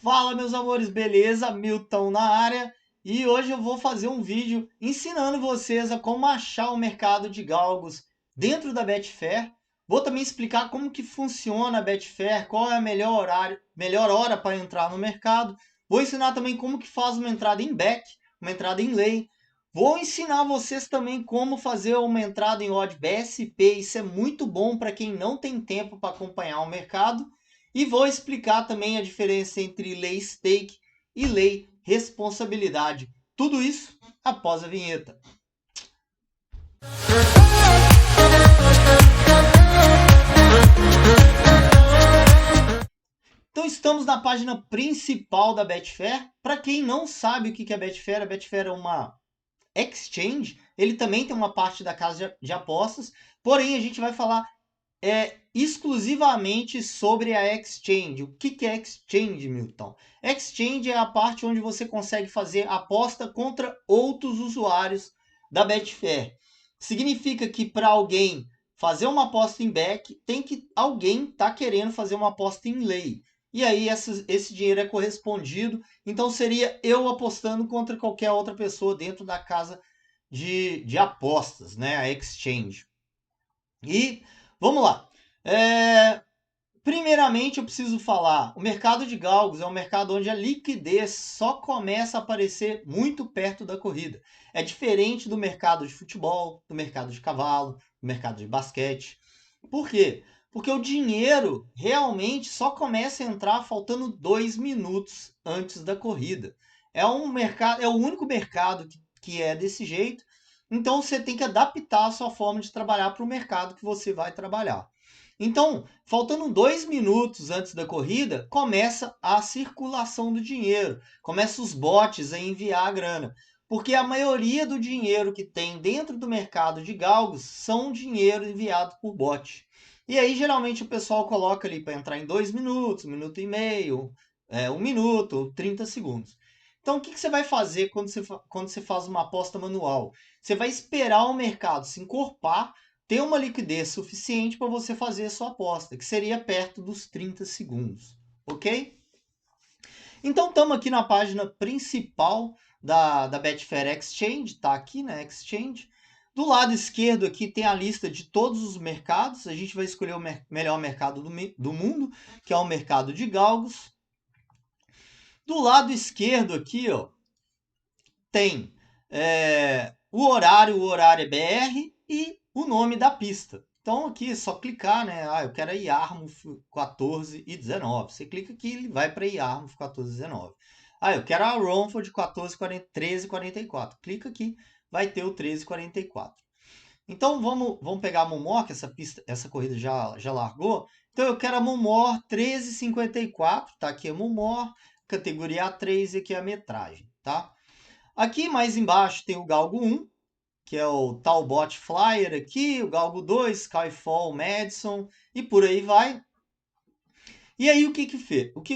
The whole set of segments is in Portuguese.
Fala, meus amores, beleza? Milton na área. E hoje eu vou fazer um vídeo ensinando vocês a como achar o mercado de galgos dentro da Betfair. Vou também explicar como que funciona a Betfair, qual é a melhor hora para entrar no mercado. Vou ensinar também como que faz uma entrada em back, uma entrada em lay. Vou ensinar vocês também como fazer uma entrada em odd BSP. Isso é muito bom para quem não tem tempo para acompanhar o mercado. E vou explicar também a diferença entre lei stake e lei responsabilidade. Tudo isso após a vinheta. Então estamos na página principal da Betfair. Para quem não sabe o que é a Betfair é uma exchange. Ele também tem uma parte da casa de apostas. Porém, a gente vai falar exclusivamente sobre a exchange. O que é exchange, Milton? Exchange é a parte onde você consegue fazer aposta contra outros usuários da Betfair. Significa que para alguém fazer uma aposta em back, tem que alguém tá querendo fazer uma aposta em lay. E aí esse dinheiro é correspondido. Então seria eu apostando contra qualquer outra pessoa dentro da casa de apostas, né? A exchange. E vamos lá. Primeiramente, eu preciso falar, o mercado de galgos é um mercado onde a liquidez só começa a aparecer muito perto da corrida. É diferente do mercado de futebol, do mercado de cavalo, do mercado de basquete. Por quê? Porque o dinheiro realmente só começa a entrar faltando 2 minutos antes da corrida. É o único mercado que é desse jeito. Então você tem que adaptar a sua forma de trabalhar para o mercado que você vai trabalhar. Então, faltando 2 minutos antes da corrida, começa a circulação do dinheiro, começa os bots a enviar a grana, porque a maioria do dinheiro que tem dentro do mercado de galgos são dinheiro enviado por bot. E aí, geralmente, o pessoal coloca ali para entrar em 2 minutos, 1 minuto e meio, 1 minuto, 30 segundos. Então, o que você vai fazer quando você faz uma aposta manual? Você vai esperar o mercado se encorpar, ter uma liquidez suficiente para você fazer a sua aposta, que seria perto dos 30 segundos, ok? Então, estamos aqui na página principal da Betfair Exchange, está aqui na Exchange. Do lado esquerdo aqui tem a lista de todos os mercados. A gente vai escolher o melhor mercado do mundo, que é o mercado de galgos. Do lado esquerdo aqui, ó, tem o horário é BR e o nome da pista. Então aqui é só clicar, né? Eu quero Yarmouth 14 e 19. Você clica aqui, ele vai para Yarmouth 14 e 19. Eu quero a Romford 13 e 44. Clica aqui, vai ter o 13 e 44. Então vamos pegar a Monmore, que essa corrida já largou. Então eu quero a Monmore 13 e 54, tá aqui a Monmore, categoria A3 e aqui a metragem, tá? Aqui mais embaixo tem o Galgo 1, que é o Talbot Flyer aqui, o Galgo 2, Skyfall, Madison e por aí vai. E aí o que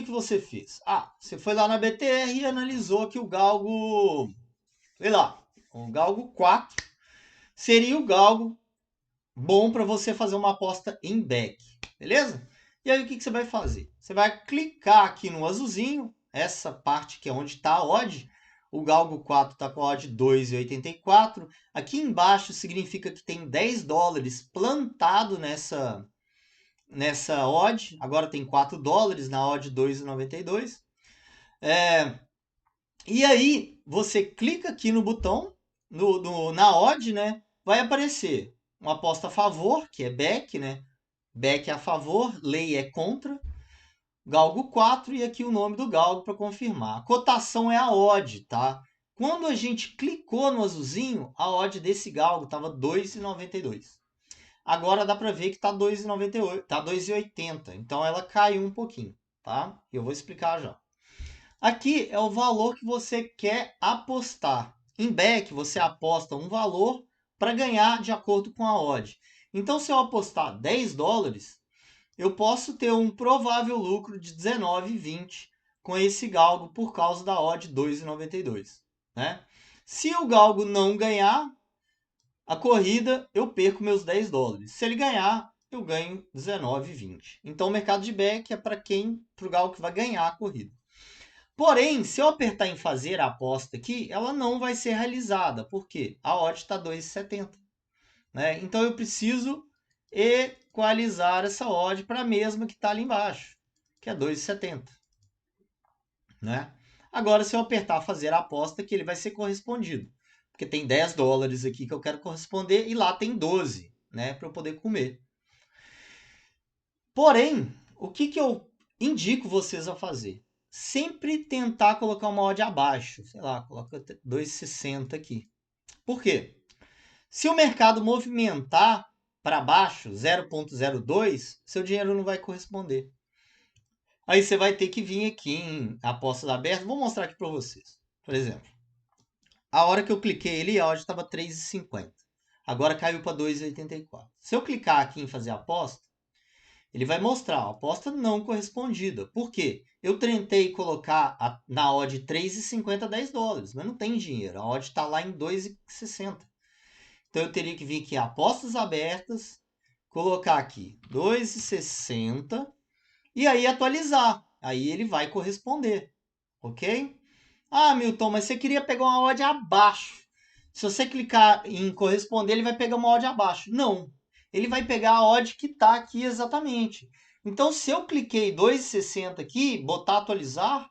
você fez? Você foi lá na BTR e analisou que o Galgo, sei lá, o Galgo 4 seria o Galgo bom para você fazer uma aposta em back, beleza? E aí o que você vai fazer? Você vai clicar aqui no azulzinho, essa parte que é onde está a odd. O Galgo 4 está com a odd 2,84. Aqui embaixo significa que tem 10 dólares plantado nessa odd. Agora tem 4 dólares na odd 2,92. E aí você clica aqui no botão, na odd, né? Vai aparecer uma aposta a favor, que é back, né? Back é a favor, lay é contra. Galgo 4 e aqui o nome do galgo para confirmar. A cotação é a odd, tá? Quando a gente clicou no azulzinho, a odd desse galgo estava 2,92. Agora dá para ver que está 2,98, tá 2,80. Então ela caiu um pouquinho, tá? Eu vou explicar já. Aqui é o valor que você quer apostar. Em back você aposta um valor para ganhar de acordo com a odd. Então se eu apostar 10 dólares, eu posso ter um provável lucro de 19,20 com esse galgo por causa da odd 2,92, né? Se o galgo não ganhar a corrida, eu perco meus 10 dólares. Se ele ganhar, eu ganho 19,20. Então o mercado de back é para o galgo que vai ganhar a corrida. Porém, se eu apertar em fazer a aposta aqui, ela não vai ser realizada. Por quê? A odd está 2,70. Né? Então, eu preciso equalizar essa odd para a mesma que está ali embaixo, que é 2,70. Né? Agora, se eu apertar fazer a aposta aqui, ele vai ser correspondido. Porque tem 10 dólares aqui que eu quero corresponder e lá tem 12, né, para eu poder comer. Porém, o que eu indico vocês a fazer? Sempre tentar colocar uma odd abaixo. Sei lá, coloca 2,60 aqui. Por quê? Se o mercado movimentar para baixo, 0,02, seu dinheiro não vai corresponder. Aí você vai ter que vir aqui em apostas abertas. Vou mostrar aqui para vocês. Por exemplo, a hora que eu cliquei ali, a odd estava 3,50. Agora caiu para 2,84. Se eu clicar aqui em fazer aposta, ele vai mostrar a aposta não correspondida. Por quê? Eu tentei colocar na odd 3,50 10 dólares, mas não tem dinheiro. A odd está lá em 2,60. Então eu teria que vir aqui apostas abertas, colocar aqui 2,60 e aí atualizar. Aí ele vai corresponder, ok? Ah, Milton, mas você queria pegar uma odd abaixo. Se você clicar em corresponder, ele vai pegar uma odd abaixo. Não, ele vai pegar a odd que está aqui exatamente. Então, se eu cliquei 2,60 aqui, botar atualizar,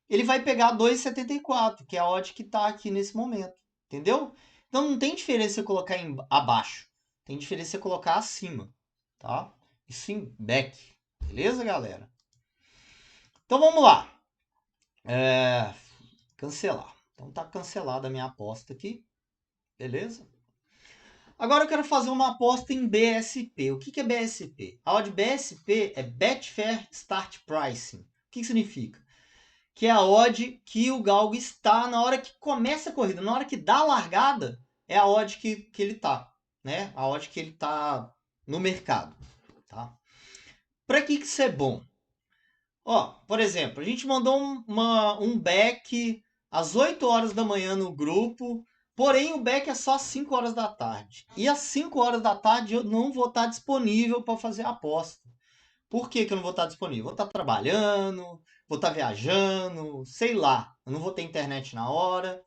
ele vai pegar 2,74, que é a odd que está aqui nesse momento. Entendeu? Então, não tem diferença eu colocar abaixo. Tem diferença eu colocar acima. Tá? Isso em back. Beleza, galera? Então, vamos lá. Cancelar. Então, tá cancelada a minha aposta aqui. Beleza? Agora eu quero fazer uma aposta em BSP. O que é BSP? A odd BSP é Betfair Start Pricing. O que significa? Que é a odd que o galgo está na hora que começa a corrida, na hora que dá a largada, é a odd que ele está, né? A odd que ele está no mercado, tá? Para que isso é bom? Ó, por exemplo, a gente mandou um back às 8 horas da manhã no grupo, porém o back é só às 5 horas da tarde. E às 5 horas da tarde eu não vou estar disponível para fazer a aposta. Por que eu não vou estar disponível? Vou estar trabalhando, vou estar viajando, sei lá. Eu não vou ter internet na hora.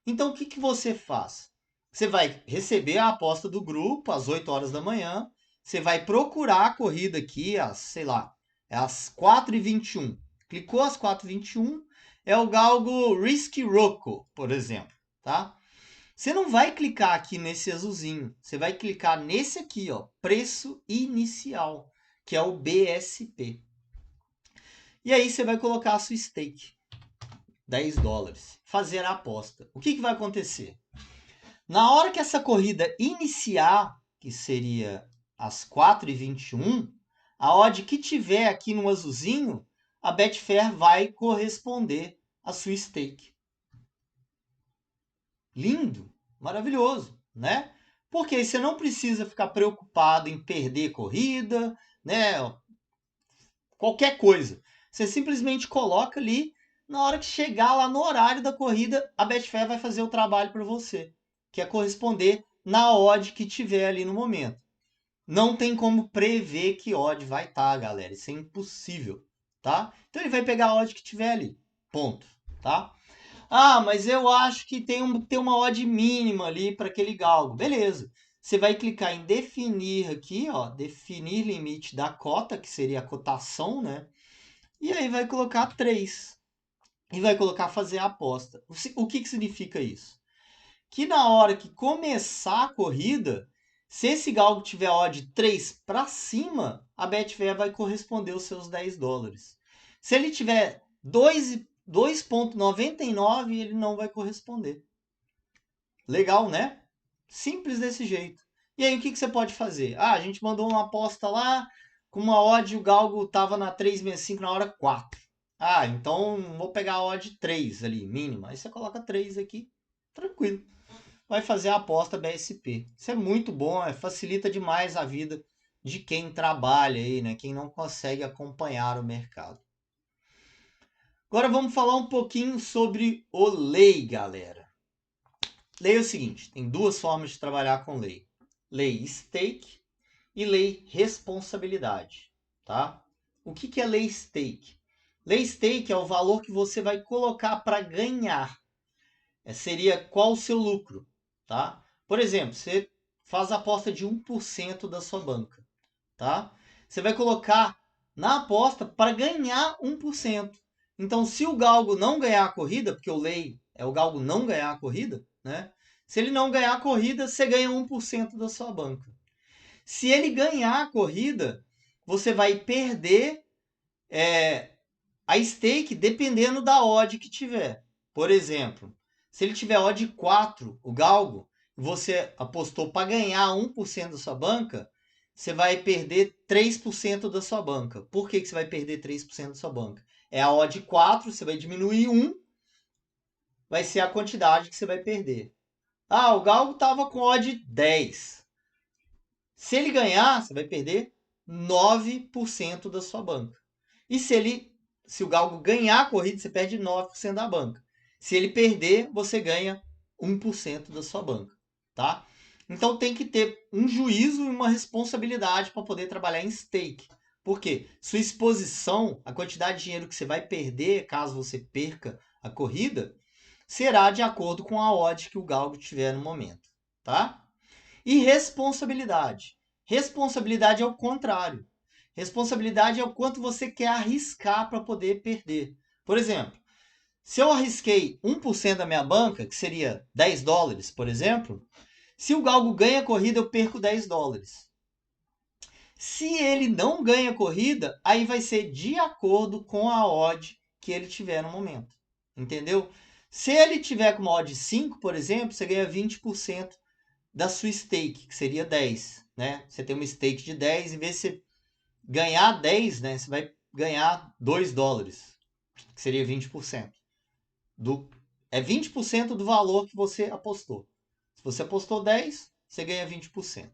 Então, o que você faz? Você vai receber a aposta do grupo às 8 horas da manhã. Você vai procurar a corrida aqui às, sei lá, às 4h21. Clicou às 4h21, é o galgo Risky Rocco, por exemplo, tá? Você não vai clicar aqui nesse azulzinho. Você vai clicar nesse aqui, ó, preço inicial, que é o BSP. E aí você vai colocar a sua stake, 10 dólares, fazer a aposta. O que vai acontecer? Na hora que essa corrida iniciar, que seria às 4h21, a odd que tiver aqui no azulzinho, a Betfair vai corresponder à sua stake. Lindo, maravilhoso, né? Porque aí você não precisa ficar preocupado em perder corrida, né? Qualquer coisa. Você simplesmente coloca ali, na hora que chegar lá no horário da corrida, a Betfair vai fazer o trabalho para você, que é corresponder na odd que tiver ali no momento. Não tem como prever que odd vai estar, galera. Isso é impossível, tá? Então ele vai pegar a odd que tiver ali. Ponto, tá? Ah, mas eu acho que tem uma odd mínima ali para aquele galgo. Beleza. Você vai clicar em definir aqui, ó, definir limite da cota, que seria a cotação, né? E aí vai colocar 3. E vai colocar fazer a aposta. O que significa isso? Que na hora que começar a corrida, se esse galgo tiver odd 3 para cima, a Betfair vai corresponder os seus 10 dólares. Se ele tiver 2,99, ele não vai corresponder. Legal, né? Simples desse jeito. E aí, o que você pode fazer? Ah, a gente mandou uma aposta lá, com uma odd, o galgo estava na 3,65 na hora 4. Ah, então vou pegar a odd 3 ali, mínima. Aí você coloca 3 aqui, tranquilo. Vai fazer a aposta BSP. Isso é muito bom, facilita demais a vida de quem trabalha aí, né? Quem não consegue acompanhar o mercado. Agora vamos falar um pouquinho sobre o lei, galera. Lei é o seguinte, tem duas formas de trabalhar com lei. Lei stake e lei responsabilidade, tá? O que é lei stake? Lay stake é o valor que você vai colocar para ganhar. Seria qual o seu lucro, tá? Por exemplo, você faz a aposta de 1% da sua banca, tá? Você vai colocar na aposta para ganhar 1%. Então, se o galgo não ganhar a corrida, porque o lay é o galgo não ganhar a corrida, né? Se ele não ganhar a corrida, você ganha 1% da sua banca. Se ele ganhar a corrida, você vai perder a stake dependendo da odd que tiver. Por exemplo, se ele tiver odd 4, o galgo, e você apostou para ganhar 1% da sua banca, você vai perder 3% da sua banca. Por que você vai perder 3% da sua banca? É a odd 4, você vai diminuir 1, vai ser a quantidade que você vai perder. Ah, o galgo estava com odd 10. Se ele ganhar, você vai perder 9% da sua banca. E se o galgo ganhar a corrida, você perde 9% da banca. Se ele perder, você ganha 1% da sua banca, tá? Então tem que ter um juízo e uma responsabilidade para poder trabalhar em stake. Por quê? Sua exposição, a quantidade de dinheiro que você vai perder caso você perca a corrida, será de acordo com a odd que o galgo tiver no momento, tá? E responsabilidade. Responsabilidade é o contrário. Responsabilidade é o quanto você quer arriscar para poder perder. Por exemplo, se eu arrisquei 1% da minha banca, que seria 10 dólares, por exemplo, se o galgo ganha a corrida, eu perco 10 dólares. Se ele não ganha a corrida, aí vai ser de acordo com a odd que ele tiver no momento. Entendeu? Se ele tiver com uma odd 5, por exemplo, você ganha 20% da sua stake, que seria 10, né? Você tem uma stake de 10, em vez de você ganhar 10, né, você vai ganhar 2 dólares, que seria 20%. É 20% do valor que você apostou. Se você apostou 10, você ganha 20%.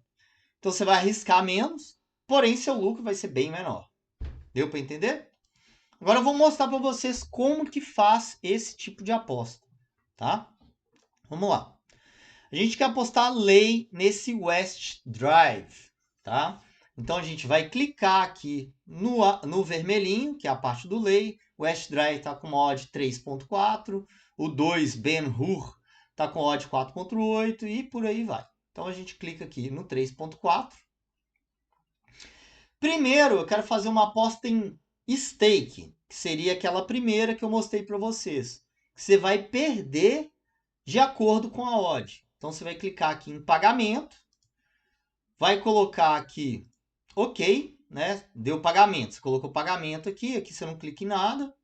Então você vai arriscar menos, porém seu lucro vai ser bem menor. Deu para entender? Agora eu vou mostrar para vocês como que faz esse tipo de aposta, tá? Vamos lá. A gente quer apostar lei nesse West Drive, tá? Então a gente vai clicar aqui no vermelhinho, que é a parte do lei. O West Drive está com odd 3.4, o 2 Ben-Hur está com odd 4.8 e por aí vai. Então a gente clica aqui no 3.4. Primeiro eu quero fazer uma aposta em stake, que seria aquela primeira que eu mostrei para vocês. Você vai perder de acordo com a odd. Então você vai clicar aqui em pagamento, vai colocar aqui OK, né? Deu pagamento. Você colocou pagamento aqui você não clica em nada.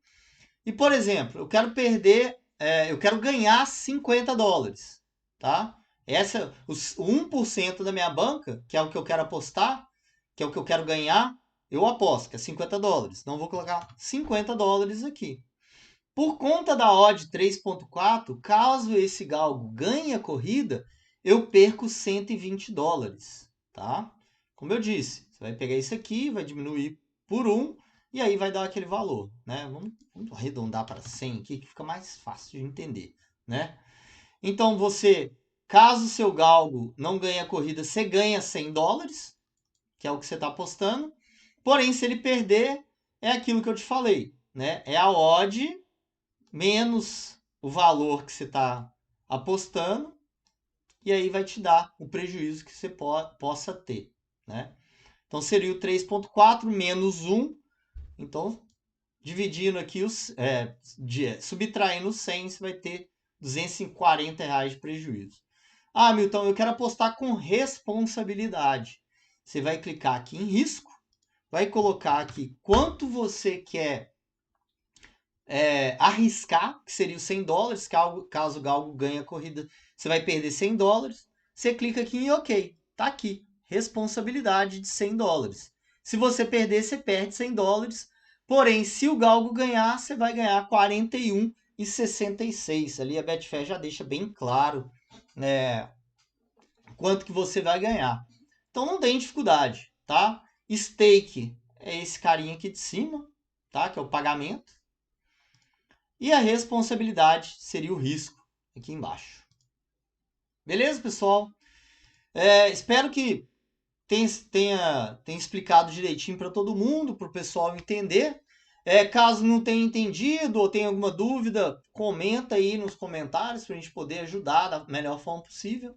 E, por exemplo, eu quero eu quero ganhar 50 dólares, tá? O 1% da minha banca, que é o que eu quero apostar, que é o que eu quero ganhar, eu aposto, que é 50 dólares. Então, eu vou colocar 50 dólares aqui. Por conta da odd 3.4, caso esse galgo ganhe a corrida, eu perco 120 dólares, tá? Como eu disse, você vai pegar isso aqui, vai diminuir por 1 e aí vai dar aquele valor, né? Vamos arredondar para 100 aqui, que fica mais fácil de entender, né? Então, caso o seu galgo não ganhe a corrida, você ganha 100 dólares, que é o que você está apostando. Porém, se ele perder, é aquilo que eu te falei, né? É a odd menos o valor que você está apostando, e aí vai te dar o prejuízo que você possa ter, né? Então seria o 3.4 menos 1, então dividindo aqui, subtraindo 100, você vai ter R$240 de prejuízo. Ah, Milton, eu quero apostar com responsabilidade. Você vai clicar aqui em risco, vai colocar aqui quanto você quer arriscar, que seria os 100 dólares, caso o galgo ganhe a corrida, você vai perder 100 dólares. Você clica aqui em OK. Tá aqui, responsabilidade de 100 dólares. Se você perder, você perde 100 dólares. Porém, se o galgo ganhar, você vai ganhar 41,66. Ali a Betfair já deixa bem claro, né, quanto que você vai ganhar. Então não tem dificuldade, tá? Stake é esse carinha aqui de cima, tá? Que é o pagamento. E a responsabilidade seria o risco aqui embaixo. Beleza, pessoal? Espero que tenha explicado direitinho para todo mundo, para o pessoal entender. Caso não tenha entendido ou tenha alguma dúvida, comenta aí nos comentários para a gente poder ajudar da melhor forma possível.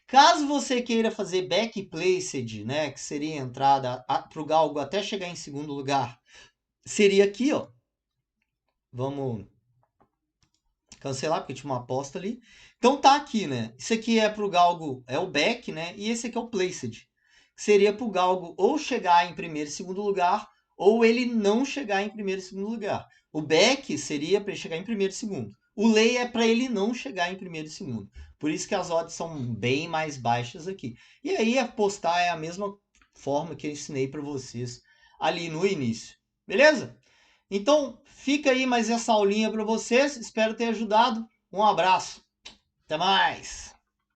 Caso você queira fazer backplaced, né, que seria a entrada para o galgo até chegar em segundo lugar, seria aqui, ó. Vamos cancelar, porque tinha uma aposta ali. Então tá aqui, né? Isso aqui é para o galgo, é o back, né? E esse aqui é o placed. Seria para o galgo ou chegar em primeiro e segundo lugar, ou ele não chegar em primeiro e segundo lugar. O back seria para ele chegar em primeiro e segundo. O lay é para ele não chegar em primeiro e segundo. Por isso que as odds são bem mais baixas aqui. E aí apostar é a mesma forma que eu ensinei para vocês ali no início. Beleza? Então, fica aí mais essa aulinha para vocês. Espero ter ajudado. Um abraço. Até mais.